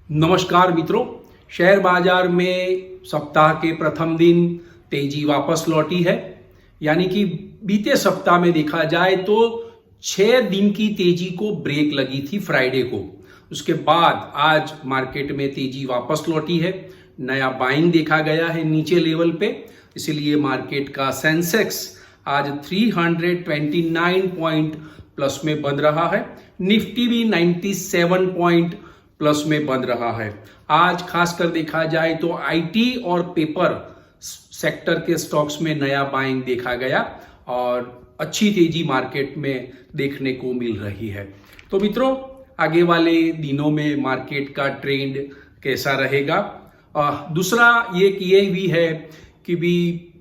नमस्कार मित्रों, शेयर बाजार में सप्ताह के प्रथम दिन तेजी वापस लौटी है। यानी कि बीते सप्ताह में देखा जाए तो 6 दिन की तेजी को ब्रेक लगी थी फ्राइडे को। उसके बाद आज मार्केट में तेजी वापस लौटी है। नया बाइंग देखा गया है नीचे लेवल पे, इसलिए मार्केट का सेंसेक्स आज 329 पॉइंट प्लस में बंद रहा है। निफ्टी भी 97 पॉइंट प्लस में बंद रहा है। आज खासकर देखा जाए तो आईटी और पेपर सेक्टर के स्टॉक्स में नया बाइंग देखा गया और अच्छी तेजी मार्केट में देखने को मिल रही है। तो मित्रों, आगे वाले दिनों में मार्केट का ट्रेंड कैसा रहेगा? दूसरा ये भी है कि भी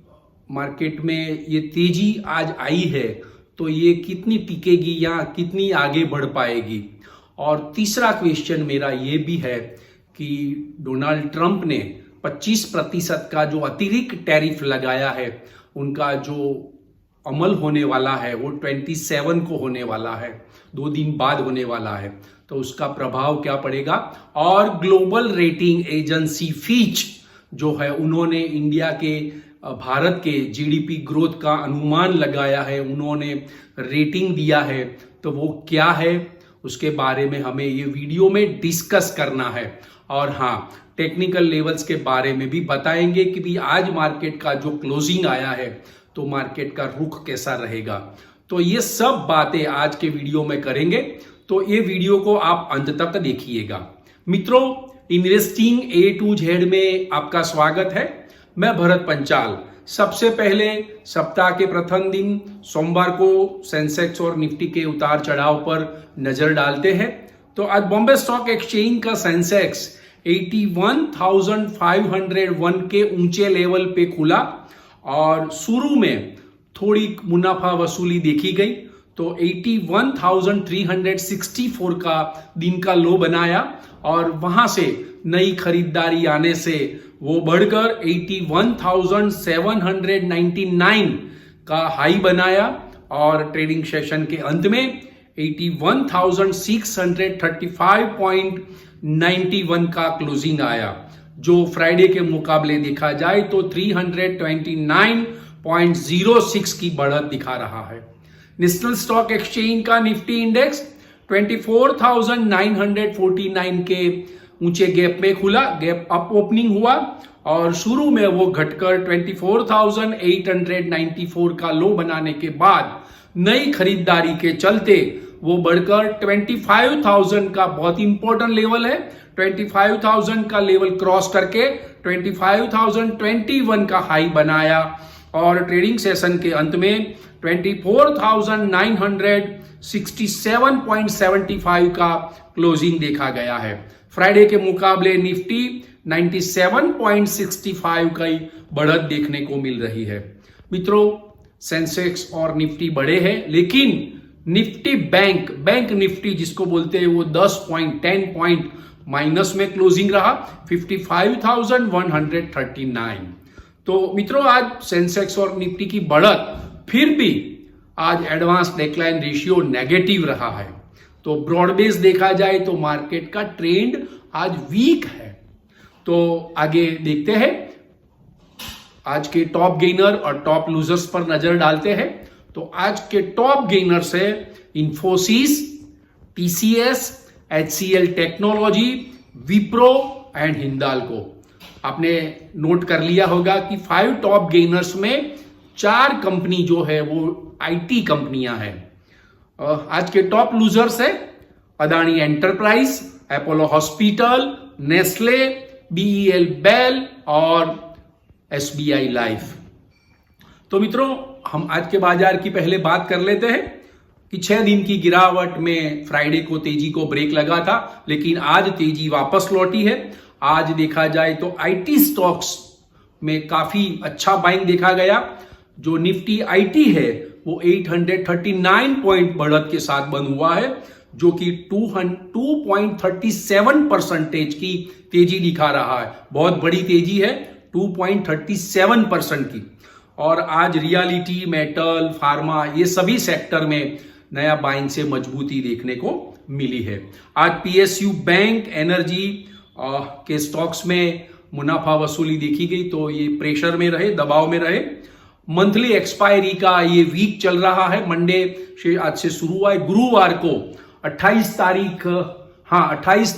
मार्केट में ये तेजी आज आई है तो ये कितनी टिकेगी या कितनी आगे बढ़ पाएगी। और तीसरा क्वेश्चन मेरा ये भी है कि डोनाल्ड ट्रंप ने 25% का जो अतिरिक्त टैरिफ लगाया है, उनका जो अमल होने वाला है वो 27 को होने वाला है, 2 दिन बाद होने वाला है। तो उसका प्रभाव क्या पड़ेगा? और ग्लोबल रेटिंग एजेंसी फीच जो है, उन्होंने इंडिया के भारत के जीडीपी ग्रोथ का अनुमान लगाया है, उन्होंने रेटिंग दिया है। तो वो क्या है, उसके बारे में हमें ये वीडियो में डिस्कस करना है। और हाँ, टेक्निकल लेवल्स के बारे में भी बताएंगे कि भी आज मार्केट का जो क्लोजिंग आया है तो मार्केट का रुख कैसा रहेगा। तो ये सब बातें आज के वीडियो में करेंगे, तो ये वीडियो को आप अंत तक देखिएगा। मित्रों, इन्वेस्टिंग ए टू जेड में आपका स्वागत है। मैं भरत पंचाल। सबसे पहले सप्ताह के प्रथम दिन सोमवार को सेंसेक्स और निफ्टी के उतार चढ़ाव पर नजर डालते हैं। तो आज बॉम्बे स्टॉक एक्सचेंज का सेंसेक्स 81,501 के ऊंचे लेवल पे खुला और शुरू में थोड़ी मुनाफा वसूली देखी गई। तो 81,364 का दिन का लो बनाया और वहां से नई खरीदारी आने से वो बढ़कर 81,799 का हाई बनाया और ट्रेडिंग सेशन के अंत में 81,635.91 का क्लोजिंग आया, जो फ्राइडे के मुकाबले देखा जाए तो 329.06 की बढ़त दिखा रहा है। नेशनल स्टॉक एक्सचेंज का निफ्टी इंडेक्स 24,949 के ऊंचे गैप में खुला, गैप अप ओपनिंग हुआ और शुरू में वो घटकर 24,894 का लो बनाने के बाद नई खरीदारी के चलते वो बढ़कर 25,000 का बहुत इंपॉर्टेंट लेवल है, 25,000 का लेवल क्रॉस करके 25,021 का हाई बनाया और ट्रेडिंग सेशन के अंत में 24,967.75 का क्लोजिंग देखा गया है। फ्राइडे के मुकाबले निफ्टी 97.65 का बढ़त देखने को मिल रही है। मित्रों, सेंसेक्स और निफ्टी बढ़े हैं, लेकिन निफ्टी बैंक निफ्टी जिसको बोलते हैं वो 10 पॉइंट माइनस में क्लोजिंग रहा, 55,139। तो मित्रों, आज सेंसेक्स और निफ्टी की बढ़त फिर भी आज एडवांस डिक्लाइन रेशियो नेगेटिव रहा है। तो ब्रॉड बेस देखा जाए तो मार्केट का ट्रेंड आज वीक है। तो आगे देखते हैं, आज के टॉप गेनर और टॉप लूजर्स पर नजर डालते हैं। तो आज के टॉप गेनर्स है Infosys, TCS, HCL technology, Wipro and Hindalco. आपने नोट कर लिया होगा कि 5 टॉप गेनर्स में 4 कंपनी जो है वो आईटी कंपनियां हैं। आज के टॉप लूजर्स है Adani Enterprise, Apollo Hospital, Nestle, BEL BEL और एसबीआई लाइफ। तो मित्रों, हम आज के बाजार की पहले बात कर लेते हैं कि 6 दिन की गिरावट में फ्राइडे को तेजी को ब्रेक लगा था, लेकिन आज तेजी वापस लौटी है। आज देखा जाए तो आईटी स्टॉक्स में काफी अच्छा बाइंग देखा गया। जो निफ्टी आईटी है वो 839 पॉइंट बढ़त के साथ बंद हुआ है, जो कि 2.37% की तेजी दिखा रहा है। बहुत बड़ी तेजी है, 2.37% की। और आज रियलिटी, मेटल, फार्मा, ये सभी सेक्टर में नया बाइंग से मजबूती देखने को मिली है। आज पीएसयू बैंक, एनर्जी के स्टॉक्स में मुनाफा वसूली देखी गई, तो ये प्रेशर में रहे, दबाव में रहे। मंथली एक्सपायरी का ये वीक चल रहा है, मंडे से आज से शुरू हुआ है। गुरुवार को 28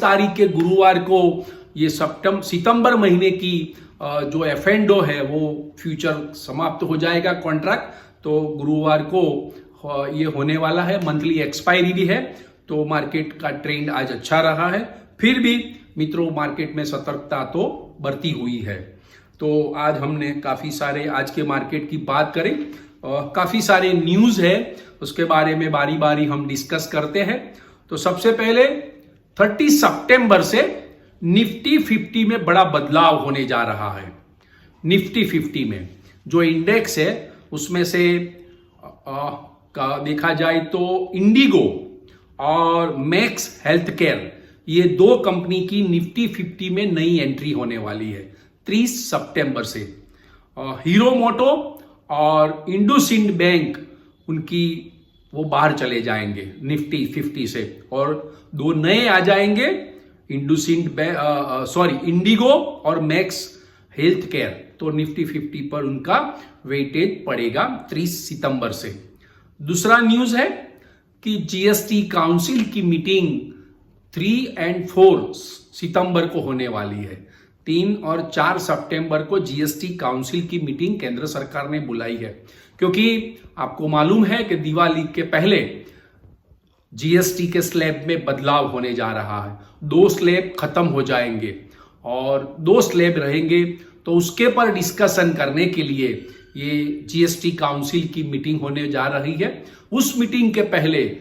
तारीख के गुरुवार को ये सितंबर महीने की जो एफ&ओ है वो फ्यूचर समाप्त हो जाएगा कॉन्ट्रैक्ट, तो गुरुवार को ये होने वाला है। मंथली एक्सपायरी भी है, तो मार्केट का ट्रेंड आज अच्छा रहा है। फिर भी मित्रों मार्केट में सतर्कता तो बरती हुई है। तो आज हमने काफी सारे आज के मार्केट की बात करें, काफी सारे न्यूज है, उसके बारे में बारी बारी हम डिस्कस करते हैं। तो सबसे पहले 30 सितंबर से निफ्टी 50 में बड़ा बदलाव होने जा रहा है। निफ्टी 50 में जो इंडेक्स है उसमें से का देखा जाए तो इंडिगो और मैक्स हेल्थ केयर, ये दो कंपनी की निफ्टी 50 में नई एंट्री होने वाली है 30 सितंबर से। हीरो मोटो और इंडसइंड बैंक उनकी वो बाहर चले जाएंगे निफ्टी 50 से, और दो नए आ जाएंगे, इंडिगो और मैक्स हेल्थ केयर। तो निफ्टी 50 पर उनका वेटेज पड़ेगा 30 सितंबर से। दूसरा न्यूज है कि जीएसटी काउंसिल की मीटिंग 3 और 4 सितंबर को होने वाली है। 3 और 4 सितंबर को जीएसटी काउंसिल की मीटिंग केंद्र सरकार ने बुलाई है, क्योंकि आपको मालूम है कि दिवाली के पहले जीएसटी के स्लैब में बदलाव होने जा रहा है। 2 स्लैब खत्म हो जाएंगे और 2 स्लैब रहेंगे, तो उसके पर डिस्कशन करने के लिए ये जीएसटी काउंसिल की मीटिंग होने जा रही है। उस मीटिंग के पहले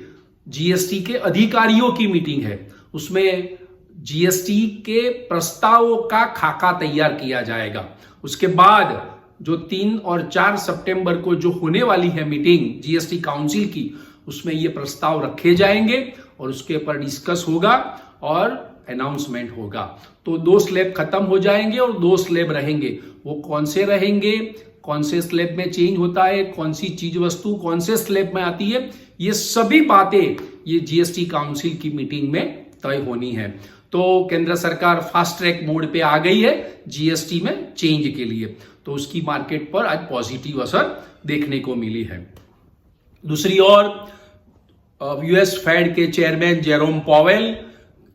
जीएसटी के अधिकारियों की मीटिंग है, उसमें जीएसटी के प्रस्तावों का खाका तैयार किया जाएगा। उसके बाद जो 3 और 4 सितंबर को जो होने वाली है मीटिंग जीएसटी काउंसिल की, उसमें ये प्रस्ताव रखे जाएंगे और उसके ऊपर डिस्कस होगा और अनाउंसमेंट होगा। तो 2 स्लैब खत्म हो जाएंगे और 2 स्लैब रहेंगे। वो कौन से रहेंगे, कौन से स्लैब में चेंज होता है, कौन सी चीज वस्तु कौन से स्लैब में आती है, ये सभी बातें ये जीएसटी काउंसिल की मीटिंग में तय होनी है। तो केंद्र सरकार फास्ट ट्रैक मोड पे आ गई है जीएसटी में चेंज के लिए, तो उसकी मार्केट पर आज पॉजिटिव असर देखने को मिली है। दूसरी ओर यूएस फेड के chairman Jerome Powell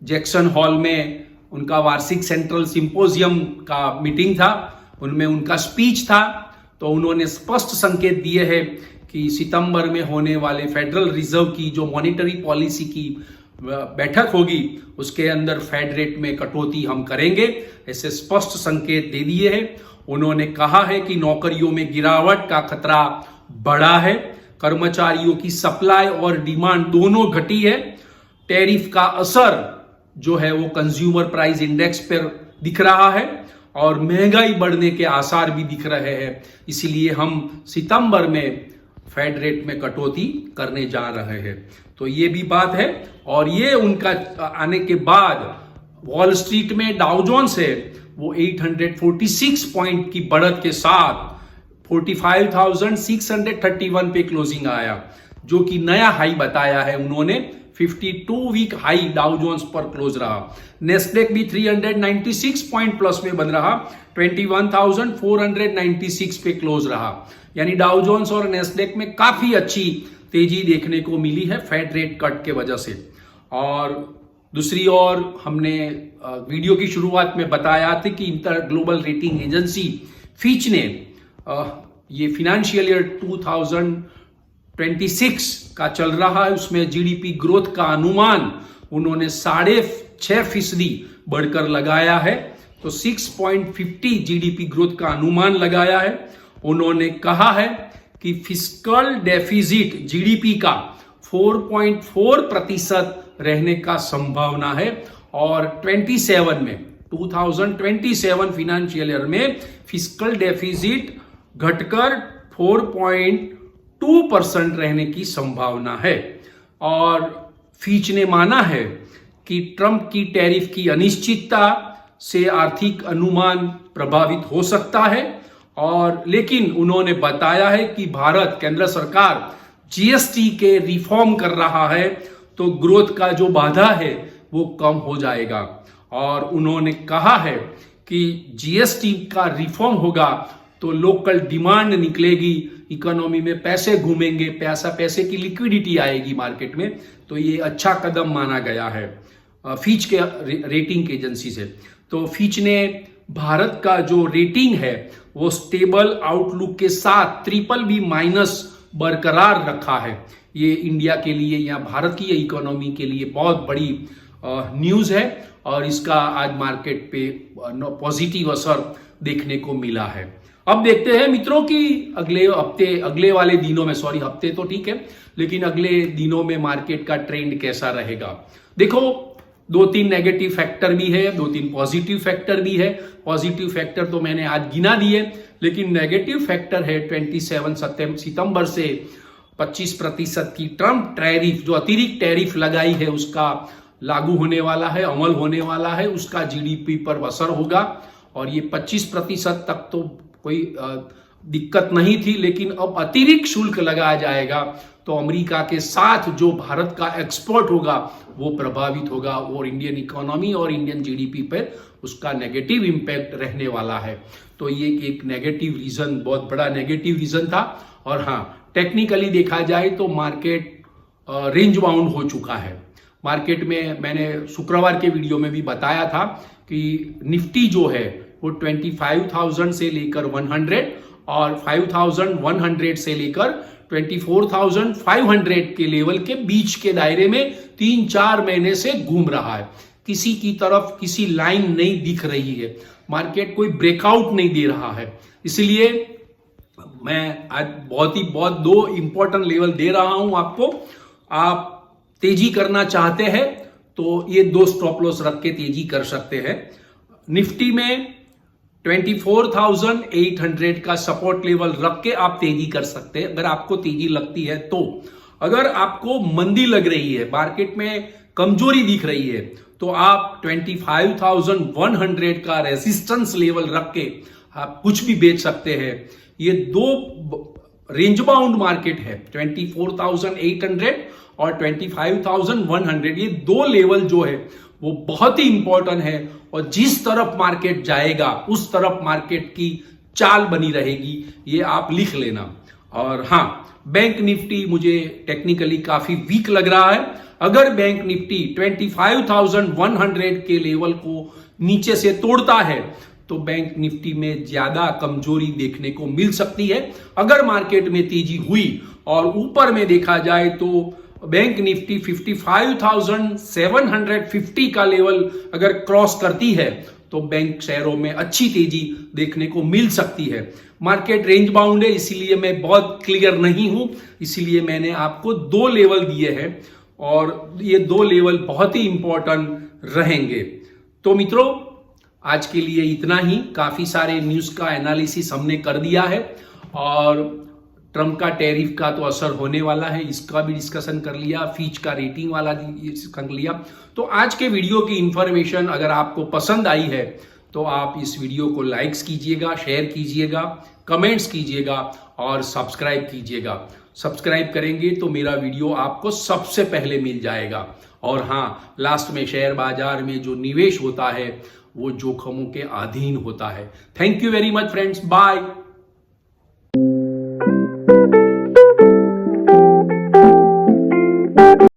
Jackson hall में उनका वार्षिक सेंट्रल सिंपोजियम का मीटिंग था, उनमें उनका स्पीच था। तो उन्होंने स्पष्ट संकेत दिए हैं कि सितंबर में होने वाले फेडरल रिजर्व की जो मॉनेटरी पॉलिसी की बैठक होगी उसके अंदर फेड रेट में कटौती हम करेंगे, ऐसे स्पष्ट संकेत दे दिए हैं। उन्होंने कहा है कि नौकरियों में गिरावट का खतरा बढ़ा है, कर्मचारियों की सप्लाई और डिमांड दोनों घटी है, टैरिफ का असर जो है वो कंज्यूमर प्राइस इंडेक्स पर दिख रहा है और महंगाई बढ़ने के आसार भी दिख रहे हैं। इसीलिए हम सितंबर में फेड रेट में कटौती करने जा रहे हैं। तो ये भी बात है। और ये उनका आने के बाद वॉल स्ट्रीट में डाउ जोन्स है वो 846 पॉइंट की बढ़त के साथ 45,631 पे क्लोजिंग आया, जो कि नया हाई बताया है उन्होंने। 52 वीक हाई डाउ जोन्स पर क्लोज रहा। नेस्डेक भी 396 पॉइंट प्लस में बन रहा, 21,496 पे क्लोज रहा। यानी डाउ जोन्स और नेस्डेक में काफी अच्छी तेजी देखने को मिली है फेड रेट कट के वजह से। और दूसरी ओर हमने वीडियो की शुरुआत में बताया था कि inter global rating agency Fitch ने ये फाइनेंशियल ईयर 2026 का चल रहा है, उसमें जीडीपी ग्रोथ का अनुमान उन्होंने 6.5% बढ़कर लगाया है। तो 6.50 जीडीपी ग्रोथ का अनुमान लगाया है। उन्होंने कहा है कि फिस्कल डेफिसिट जीडीपी का 4.4% रहने का संभावना है और 2027 फाइनेंशियल ईयर में फिस्कल डेफिसिट घटकर 4.2% रहने की संभावना है। और फीच ने माना है कि ट्रंप की टैरिफ की अनिश्चितता से आर्थिक अनुमान प्रभावित हो सकता है, और लेकिन उन्होंने बताया है कि भारत केंद्र सरकार जीएसटी के रिफॉर्म कर रहा है तो ग्रोथ का जो बाधा है वो कम हो जाएगा। और उन्होंने कहा है कि जीएसटी का रिफॉर्म होगा तो लोकल डिमांड निकलेगी, इकोनॉमी में पैसे घूमेंगे, पैसे की लिक्विडिटी आएगी मार्केट में। तो ये अच्छा कदम माना गया है फीच के रेटिंग एजेंसी से। तो फीच ने भारत का जो रेटिंग है वो स्टेबल आउटलुक के साथ BBB- बरकरार रखा है। ये इंडिया के लिए या भारत की इकोनॉमी के लिए बहुत बड़ी न्यूज है और इसका आज मार्केट पे पॉजिटिव असर देखने को मिला है। अब देखते हैं मित्रों कि अगले वाले दिनों में, सॉरी हफ्ते तो ठीक है, लेकिन अगले दिनों में मार्केट का ट्रेंड कैसा रहेगा। देखो 2-3 नेगेटिव फैक्टर भी है, 2-3 पॉजिटिव फैक्टर भी है। पॉजिटिव फैक्टर तो मैंने आज गिना दिए, लेकिन नेगेटिव फैक्टर है 27 सितंबर से 25% की ट्रम्प टैरिफ, जो अतिरिक्त टैरिफ लगाई है उसका लागू होने वाला है, अमल होने वाला है, उसका जीडीपी पर असर होगा। और ये 25% तक तो कोई दिक्कत नहीं थी, लेकिन अब अतिरिक्त शुल्क लगाया जाएगा तो अमेरिका के साथ जो भारत का एक्सपोर्ट होगा वो प्रभावित होगा और इंडियन इकोनॉमी और इंडियन जीडीपी पर उसका नेगेटिव इंपैक्ट रहने वाला है। तो ये एक नेगेटिव रीजन, बहुत बड़ा नेगेटिव रीजन था। और हाँ, टेक्निकली देखा जाए तो मार्केट रेंज बाउंड हो चुका है। मार्केट में मैंने शुक्रवार के वीडियो में भी बताया था कि निफ्टी जो है वो 25,000 से लेकर 100 और 5,100 से लेकर 24,500 के लेवल के बीच के दायरे में 3-4 महीने से घूम रहा है। किसी की तरफ किसी लाइन नहीं दिख रही है, मार्केट कोई ब्रेकआउट नहीं दे रहा है। इसलिए मैं आज बहुत 2 इंपॉर्टेंट लेवल दे रहा हूं आपको। आप तेजी करना चाहते हैं तो ये 2 स्टॉप लॉस रख के तेजी कर सकते हैं। निफ्टी में 24,800 का सपोर्ट लेवल रख के आप तेजी कर सकते हैं अगर आपको तेजी लगती है तो। अगर आपको मंदी लग रही है, मार्केट में कमजोरी दिख रही है, तो आप 25,100 का रेजिस्टेंस लेवल रख के आप कुछ भी बेच सकते हैं। ये 2 रेंज बाउंड मार्केट है, 24,800 और 25,100। ये 2 लेवल जो है वो बहुत ही इंपॉर्टेंट है और जिस तरफ मार्केट जाएगा उस तरफ मार्केट की चाल बनी रहेगी, ये आप लिख लेना। और हाँ, बैंक निफ्टी मुझे टेक्निकली काफी वीक लग रहा है। अगर बैंक निफ्टी 25,100 के लेवल को नीचे से तोड़ता है तो बैंक निफ्टी में ज्यादा कमजोरी देखने को मिल सकती है। अगर मार्केट में तेजी हुई और ऊपर में देखा जाए तो बैंक निफ्टी 55,750 का लेवल अगर क्रॉस करती है तो बैंक शेयरों में अच्छी तेजी देखने को मिल सकती है। मार्केट रेंज बाउंड है, इसीलिए मैं बहुत क्लियर नहीं हूं, इसीलिए मैंने आपको 2 लेवल दिए हैं और ये 2 लेवल बहुत ही इंपॉर्टेंट रहेंगे। तो मित्रों, आज के लिए इतना ही। काफी सारे न्यूज का एनालिसिस हमने कर दिया है और ट्रम्प का टैरिफ का तो असर होने वाला है, इसका भी डिस्कशन कर लिया, फीच का रेटिंग वाला कर लिया। तो आज के वीडियो की इंफॉर्मेशन अगर आपको पसंद आई है तो आप इस वीडियो को लाइक्स कीजिएगा, शेयर कीजिएगा, कमेंट्स कीजिएगा और सब्सक्राइब कीजिएगा। सब्सक्राइब करेंगे तो मेरा वीडियो आपको सबसे पहले मिल जाएगा। और हाँ, लास्ट में शेयर बाजार में जो निवेश होता है वो जोखिमों के अधीन होता है। Thank you very much friends, bye.